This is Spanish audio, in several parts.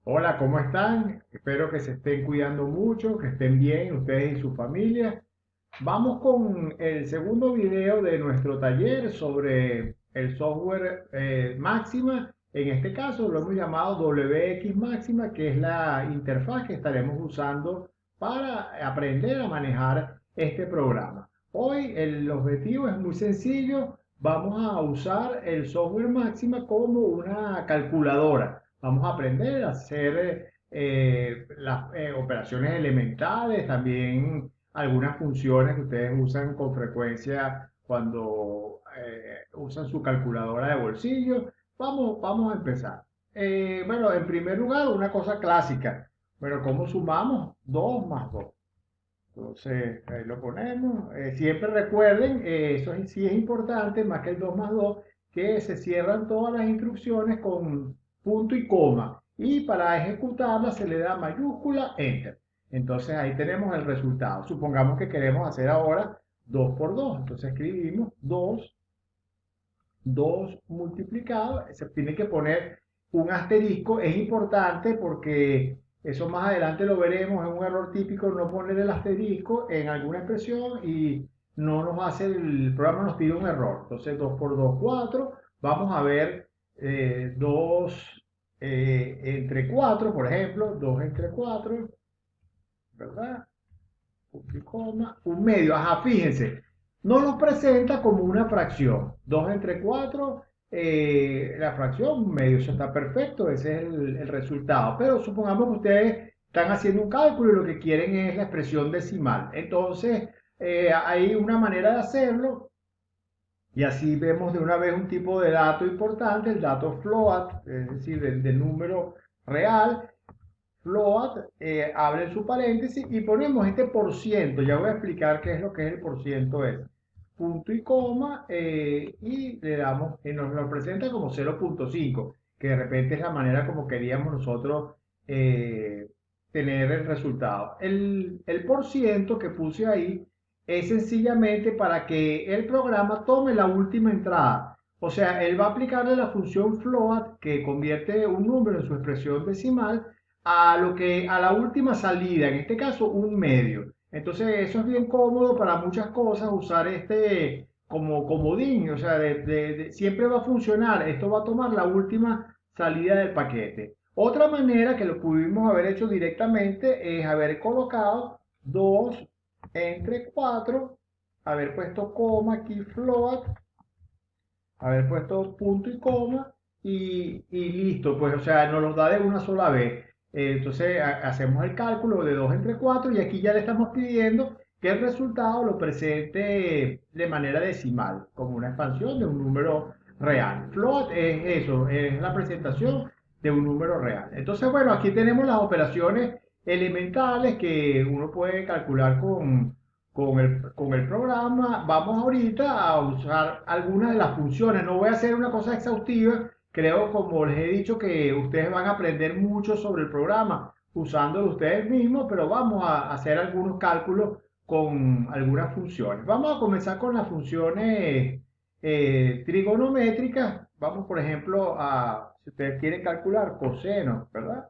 Hola, ¿cómo están? Espero que se estén cuidando mucho, que estén bien ustedes y su familia. Vamos con el segundo video de nuestro taller sobre el software Máxima. En este caso lo hemos llamado WX Máxima, que es la interfaz que estaremos usando para aprender a manejar este programa. Hoy el objetivo es muy sencillo. Vamos a usar el software Máxima como una calculadora. Vamos a aprender a hacer las operaciones elementales, también algunas funciones que ustedes usan con frecuencia cuando usan su calculadora de bolsillo. Vamos a empezar. Bueno, en primer lugar, una cosa clásica. Bueno, ¿cómo sumamos 2 más 2? Entonces, ahí lo ponemos. Siempre recuerden, sí es importante, más que el 2 más 2, que se cierran todas las instrucciones con punto y coma. Y para ejecutarlas se le da mayúscula, enter. Entonces ahí tenemos el resultado. Supongamos que queremos hacer ahora 2 por 2. Entonces escribimos 2 multiplicado, se tiene que poner un asterisco, es importante porque eso más adelante lo veremos, es un error típico no poner el asterisco en alguna expresión y no nos hace, el programa nos tira un error. Entonces 2 por 2 4, vamos a ver 2 entre 4, por ejemplo, 2 entre 4, ¿verdad? Punto y coma, un medio, ajá, fíjense, no nos presenta como una fracción. 2 entre 4, la fracción, un medio, eso está perfecto, ese es el resultado. Pero supongamos que ustedes están haciendo un cálculo y lo que quieren es la expresión decimal. Entonces, hay una manera de hacerlo y así vemos de una vez un tipo de dato importante, el dato float, es decir, del número real, float, abre su paréntesis y ponemos este por ciento. Ya voy a explicar qué es lo que es el por ciento es. Punto y coma y le damos, nos lo presenta como 0,5, que de repente es la manera como queríamos nosotros eh, tener el resultado. El por ciento que puse ahí es sencillamente para que el programa tome la última entrada. O sea, él va a aplicarle la función float que convierte un número en su expresión decimal a lo que a la última salida, en este caso un medio. Entonces eso es bien cómodo para muchas cosas usar este como comodín, o sea, siempre va a funcionar, esto va a tomar la última salida del paquete. Otra manera que lo pudimos haber hecho directamente es haber colocado 2 entre 4, haber puesto coma aquí float, haber puesto punto y coma y listo, pues o sea, nos los da de una sola vez. Entonces hacemos el cálculo de 2 entre 4 y aquí ya le estamos pidiendo que el resultado lo presente de manera decimal, como una expansión de un número real. Float es eso, es la presentación de un número real. Entonces, bueno, aquí tenemos las operaciones elementales que uno puede calcular con el programa. Vamos ahorita a usar algunas de las funciones. No voy a hacer una cosa exhaustiva. Creo, como les he dicho, que ustedes van a aprender mucho sobre el programa usándolo ustedes mismos, pero vamos a hacer algunos cálculos con algunas funciones. Vamos a comenzar con las funciones trigonométricas. Vamos, por ejemplo, si ustedes quieren calcular coseno, ¿verdad?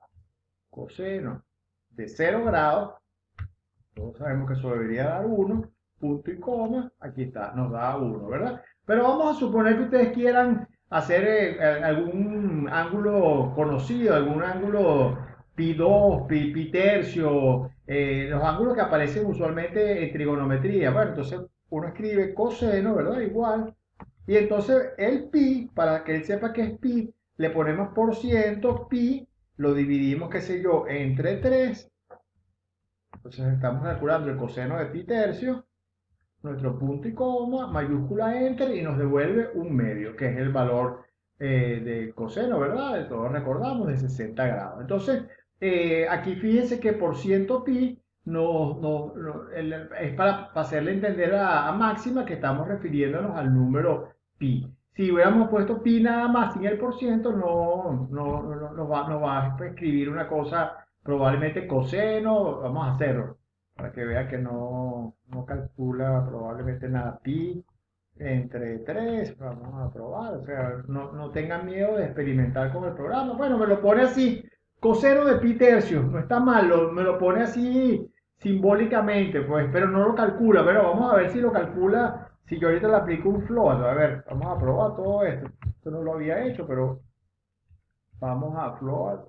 Coseno de 0 grados. Todos sabemos que eso debería dar 1, punto y coma, aquí está, nos da 1, ¿verdad? Pero vamos a suponer que ustedes quieran hacer algún ángulo conocido, algún ángulo pi 2, pi tercio, los ángulos que aparecen usualmente en trigonometría. Bueno, entonces uno escribe coseno, ¿verdad? Igual. Y entonces el pi, para que él sepa que es pi, le ponemos por ciento, pi, lo dividimos, qué sé yo, entre 3. Entonces estamos calculando el coseno de pi tercio, nuestro punto y coma, mayúscula enter y nos devuelve un medio, que es el valor del coseno, ¿verdad? Todos recordamos de 60 grados. Entonces, aquí fíjense que por ciento pi es para hacerle entender a Máxima que estamos refiriéndonos al número pi. Si hubiéramos puesto pi nada más sin el por ciento, no va a escribir una cosa, probablemente coseno, vamos a hacerlo para que vea que no calcula probablemente nada. Pi entre 3 vamos a probar, o sea, no tengan miedo de experimentar con el programa. Bueno, me lo pone así, Coseno de pi tercios, no está mal, me lo pone así simbólicamente, pues, pero no lo calcula. Pero vamos a ver si lo calcula, si yo ahorita le aplico un float. A ver, vamos a probar todo esto. Esto no lo había hecho, pero vamos a float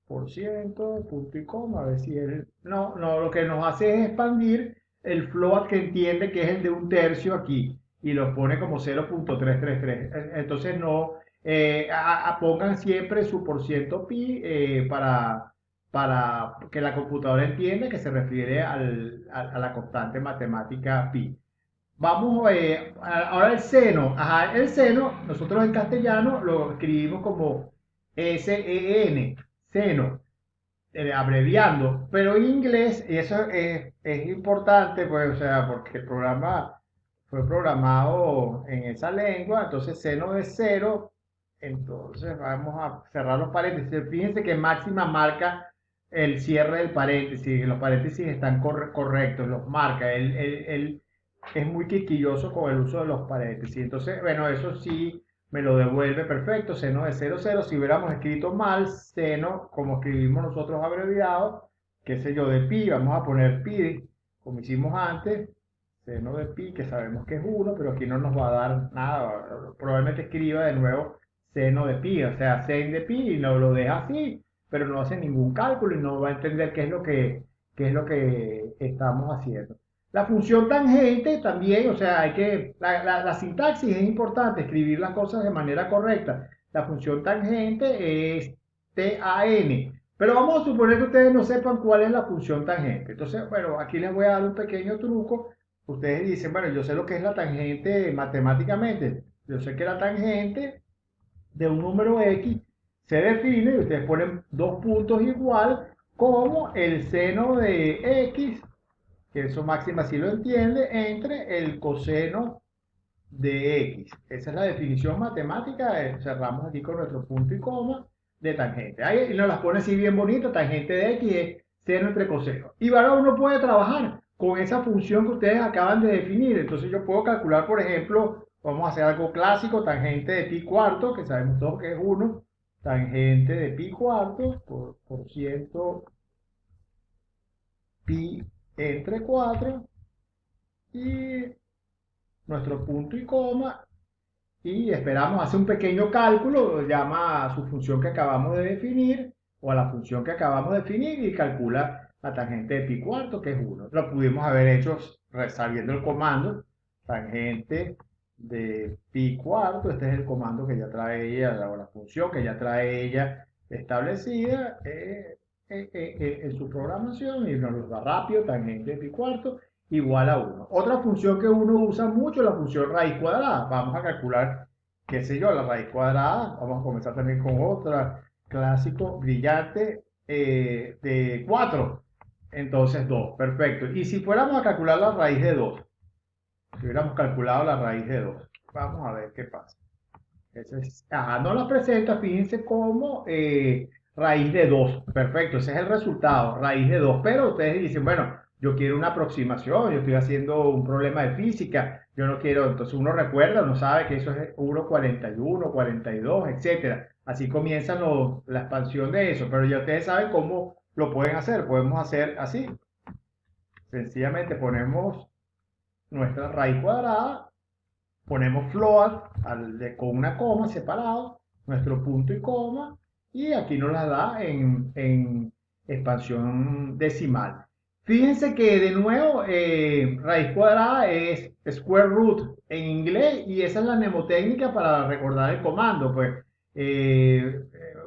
por ciento, punto y coma, a ver si él... No, no, lo que nos hace es expandir el float que entiende que es el de un tercio aquí y lo pone como 0.333. Entonces no, pongan siempre su por ciento pi para que la computadora entienda que se refiere a la constante matemática pi. Vamos, ahora el seno. Ajá, el seno, nosotros en castellano lo escribimos como SEN, seno, abreviando, pero en inglés, y eso es importante, pues, o sea, porque el programa fue programado en esa lengua, entonces seno de cero, entonces vamos a cerrar los paréntesis. Fíjense que máxima marca el cierre del paréntesis, los paréntesis están correctos, los marca, él es muy quisquilloso con el uso de los paréntesis, entonces, bueno, eso sí me lo devuelve perfecto, seno de 0, 0. Si hubiéramos escrito mal, seno, como escribimos nosotros abreviado, qué sé yo, de pi, vamos a poner pi, como hicimos antes, seno de pi, que sabemos que es 1, pero aquí no nos va a dar nada, probablemente escriba de nuevo seno de pi, o sea, sen de pi, y no lo deja así, pero no hace ningún cálculo y no va a entender qué es lo que estamos haciendo. La función tangente también, o sea, la sintaxis es importante, escribir las cosas de manera correcta. La función tangente es TAN, pero vamos a suponer que ustedes no sepan cuál es la función tangente. Entonces, bueno, aquí les voy a dar un pequeño truco. Ustedes dicen, bueno, yo sé lo que es la tangente matemáticamente. Yo sé que la tangente de un número X se define, y ustedes ponen dos puntos igual, como el seno de X, que eso máxima sí lo entiende, entre el coseno de X. Esa es la definición matemática. Cerramos aquí con nuestro punto y coma de tangente. Ahí nos las pone así bien bonito. Tangente de X es seno entre coseno. Y ahora uno puede trabajar con esa función que ustedes acaban de definir. Entonces yo puedo calcular, por ejemplo, vamos a hacer algo clásico, tangente de pi cuarto, que sabemos todos que es 1. Tangente de pi cuarto por ciento pi entre 4 y nuestro punto y coma y esperamos hacer un pequeño cálculo, llama a su función que acabamos de definir o a la función que acabamos de definir y calcula la tangente de pi cuarto, que es 1. Lo pudimos haber hecho sabiendo el comando, tangente de pi cuarto, este es el comando que ya trae ella, o la función que ya trae ella establecida en su programación y nos lo da rápido, tangente de pi cuarto igual a 1. Otra función que uno usa mucho es la función raíz cuadrada. Vamos a calcular, qué sé yo, la raíz cuadrada. Vamos a comenzar también con otra, clásico, brillante, de 4. Entonces 2, perfecto. Y si fuéramos a calcular la raíz de 2, si hubiéramos calculado la raíz de 2, vamos a ver qué pasa. Ajá, no la presenta, fíjense como raíz de 2. Perfecto, ese es el resultado, raíz de 2. Pero ustedes dicen, bueno, yo quiero una aproximación, yo estoy haciendo un problema de física, yo no quiero, entonces uno recuerda, uno sabe que eso es 1,41, 42, etcétera. Así comienza la expansión de eso, pero ya ustedes saben cómo lo pueden hacer. Podemos hacer así, sencillamente ponemos nuestra raíz cuadrada, ponemos float con una coma separado, nuestro punto y coma, y aquí nos la da en expansión decimal. Fíjense que de nuevo raíz cuadrada es square root en inglés y esa es la mnemotécnica para recordar el comando. Pues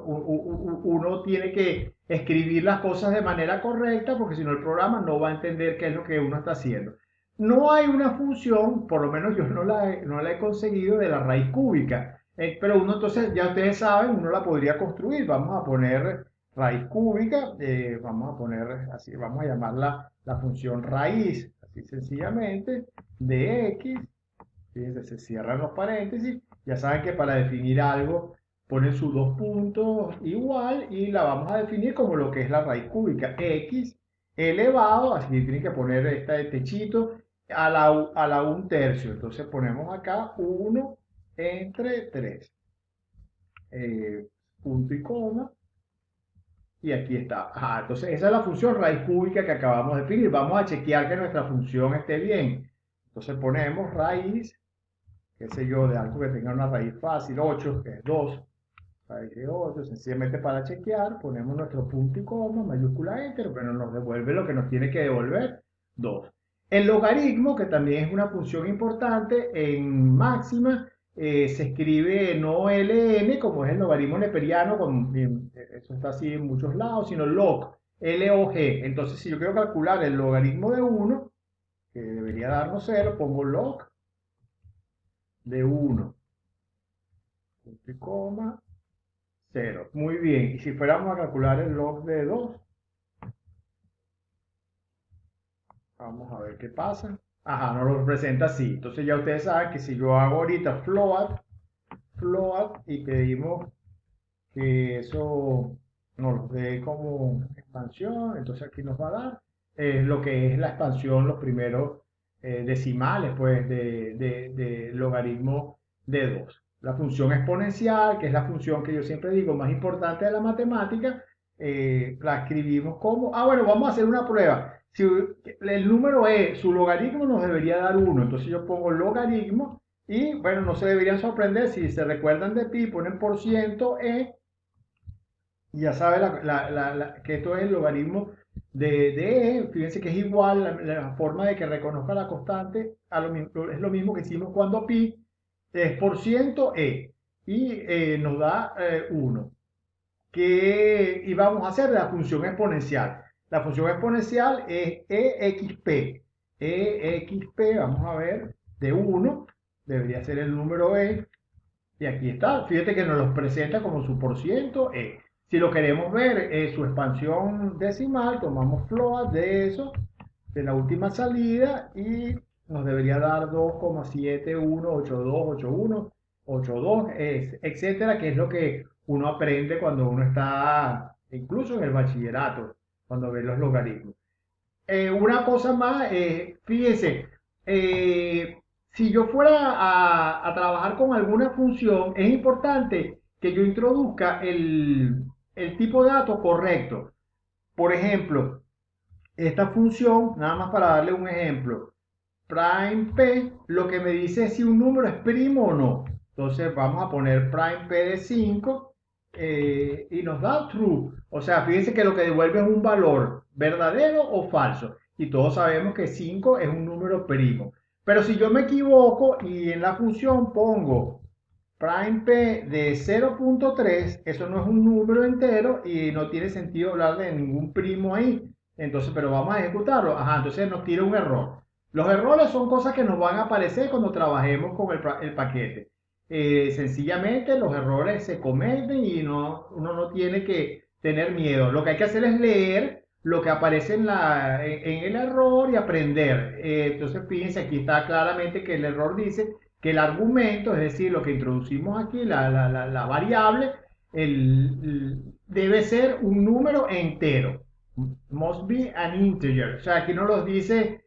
uno tiene que escribir las cosas de manera correcta porque si no el programa no va a entender qué es lo que uno está haciendo. No hay una función, por lo menos yo no la he conseguido, de la raíz cúbica. Pero uno entonces, ya ustedes saben, uno la podría construir. Vamos a poner raíz cúbica, vamos a poner así, vamos a llamarla la función raíz, así sencillamente, de x. Fíjense, se cierran los paréntesis. Ya saben que para definir algo ponen sus dos puntos igual y la vamos a definir como lo que es la raíz cúbica, x elevado, así tienen que poner este techito, a la 1/3. Entonces ponemos acá 1 entre 3. Punto y coma. y aquí está. Ajá, entonces esa es la función raíz cúbica que acabamos de definir. Vamos a chequear que nuestra función esté bien. Entonces ponemos raíz, qué sé yo, de algo que tenga una raíz fácil, 8 que es 2. Raíz de 8, sencillamente para chequear, ponemos nuestro punto y coma, mayúscula enter, pero nos devuelve lo que nos tiene que devolver, 2. El logaritmo, que también es una función importante, en máxima se escribe no ln, como es el logaritmo neperiano, eso está así en muchos lados, sino log, log. Entonces, si yo quiero calcular el logaritmo de 1, que debería darnos 0, pongo log de 1, punto y coma, 0. Muy bien. Y si fuéramos a calcular el log de 2, vamos a ver qué pasa. Ajá, nos lo representa así. Entonces ya ustedes saben que si yo hago ahorita float y pedimos que eso nos dé como expansión, entonces aquí nos va a dar lo que es la expansión, los primeros decimales, pues, de logaritmo de 2. La función exponencial, que es la función que yo siempre digo más importante de la matemática, la escribimos como, bueno, vamos a hacer una prueba. Si el número e, su logaritmo nos debería dar 1, entonces yo pongo logaritmo y bueno, no se deberían sorprender si se recuerdan de pi, ponen por ciento e y ya sabe que esto es el logaritmo de E. Fíjense que es igual la forma de que reconozca la constante, es lo mismo que hicimos cuando pi es por ciento E y nos da 1. Y vamos a hacer la función exponencial. La función exponencial es exp. Exp, vamos a ver, de 1, debería ser el número E, y aquí está, fíjate que nos los presenta como su por ciento E. Si lo queremos ver, su expansión decimal, tomamos float de eso, de la última salida, y nos debería dar 2,71828182, etcétera, que es lo que uno aprende cuando uno está, incluso en el bachillerato, cuando ve los logaritmos. Una cosa más, fíjense, si yo fuera a trabajar con alguna función, es importante que yo introduzca el tipo de dato correcto. Por ejemplo, esta función, nada más para darle un ejemplo, prime p, lo que me dice es si un número es primo o no. Entonces vamos a poner prime p de 5 y nos da true. O sea, fíjense que lo que devuelve es un valor verdadero o falso. Y todos sabemos que 5 es un número primo. Pero si yo me equivoco y en la función pongo prime p de 0,3, eso no es un número entero y no tiene sentido hablar de ningún primo ahí. Entonces, pero vamos a ejecutarlo. Ajá, entonces nos tira un error. Los errores son cosas que nos van a aparecer cuando trabajemos con el paquete. Sencillamente los errores se cometen y uno no tiene que tener miedo. Lo que hay que hacer es leer lo que aparece en el error y aprender. Entonces fíjense, aquí está claramente que el error dice que el argumento, es decir, lo que introducimos aquí, la variable, debe ser un número entero. Must be an integer. O sea, aquí nos lo dice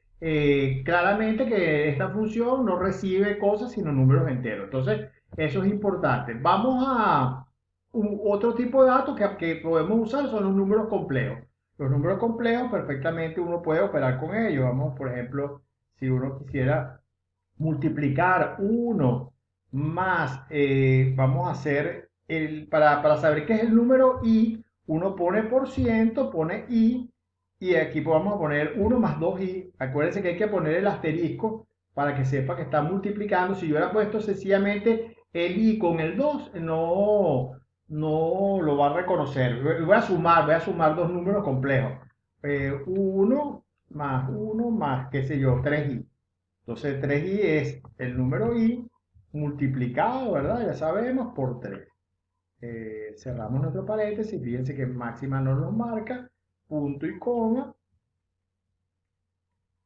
claramente que esta función no recibe cosas sino números enteros. Entonces, eso es importante. Vamos a otro tipo de datos que podemos usar son los números complejos. Los números complejos perfectamente uno puede operar con ellos. Vamos, por ejemplo, si uno quisiera multiplicar 1 más, vamos a hacer, para saber qué es el número i, uno pone por ciento, pone i, y aquí vamos a poner 1 más 2i. Acuérdense que hay que poner el asterisco para que sepa que está multiplicando. Si yo hubiera puesto sencillamente el i con el 2, no lo va a reconocer. Voy a sumar dos números complejos. 1 más 1 más, qué sé yo, 3i. Entonces 3i es el número i multiplicado, ¿verdad? Ya sabemos, por 3. Cerramos nuestro paréntesis, fíjense que máxima nos lo marca, punto y coma,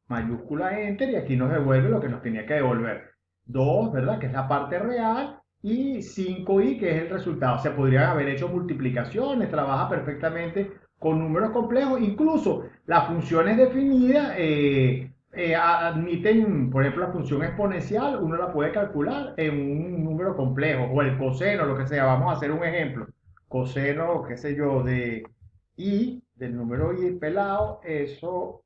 mayúscula enter, y aquí nos devuelve lo que nos tenía que devolver. 2, ¿verdad? Que es la parte real, y 5i, que es el resultado. Se podrían haber hecho multiplicaciones, trabaja perfectamente con números complejos, incluso las funciones definidas admiten, por ejemplo, la función exponencial, uno la puede calcular en un número complejo, o el coseno, lo que sea. Vamos a hacer un ejemplo. Coseno, qué sé yo, de y del número y pelado, eso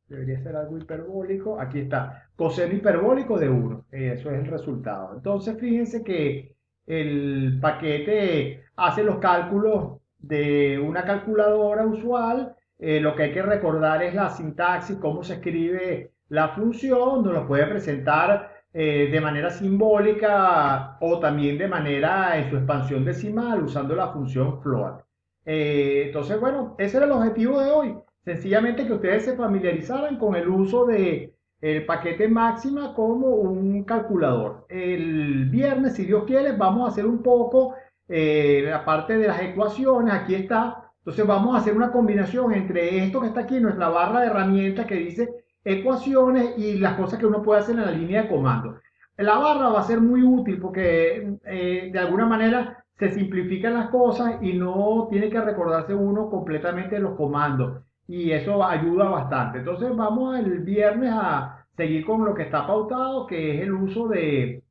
debería ser algo hiperbólico. Aquí está, coseno hiperbólico de 1. Eso es el resultado. Entonces, fíjense que el paquete hace los cálculos de una calculadora usual. Lo que hay que recordar es la sintaxis, cómo se escribe la función. Nos lo puede presentar de manera simbólica o también de manera en su expansión decimal usando la función float. Entonces, bueno, ese era el objetivo de hoy. Sencillamente que ustedes se familiarizaran con el uso de el paquete máxima como un calculador. El viernes, si Dios quiere, vamos a hacer un poco la parte de las ecuaciones. Aquí está. Entonces vamos a hacer una combinación entre esto que está aquí, nuestra barra de herramientas que dice ecuaciones y las cosas que uno puede hacer en la línea de comando. La barra va a ser muy útil porque de alguna manera se simplifican las cosas y no tiene que recordarse uno completamente los comandos y eso ayuda bastante. Entonces vamos el viernes a seguir con lo que está pautado, que es el uso de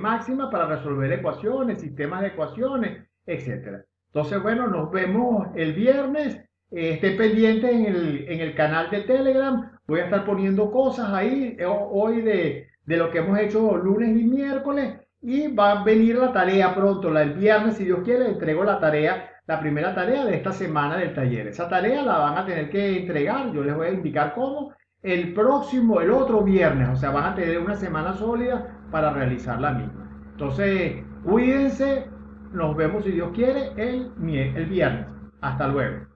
máxima para resolver ecuaciones, sistemas de ecuaciones, etcétera. Entonces, bueno, nos vemos el viernes. Esté pendiente en el canal de Telegram. Voy a estar poniendo cosas ahí hoy de lo que hemos hecho lunes y miércoles. Y va a venir la tarea pronto, el viernes, si Dios quiere, entrego la tarea, la primera tarea de esta semana del taller. Esa tarea la van a tener que entregar, yo les voy a indicar cómo, el otro viernes, o sea, van a tener una semana sólida para realizar la misma. Entonces, cuídense, nos vemos si Dios quiere el viernes. Hasta luego.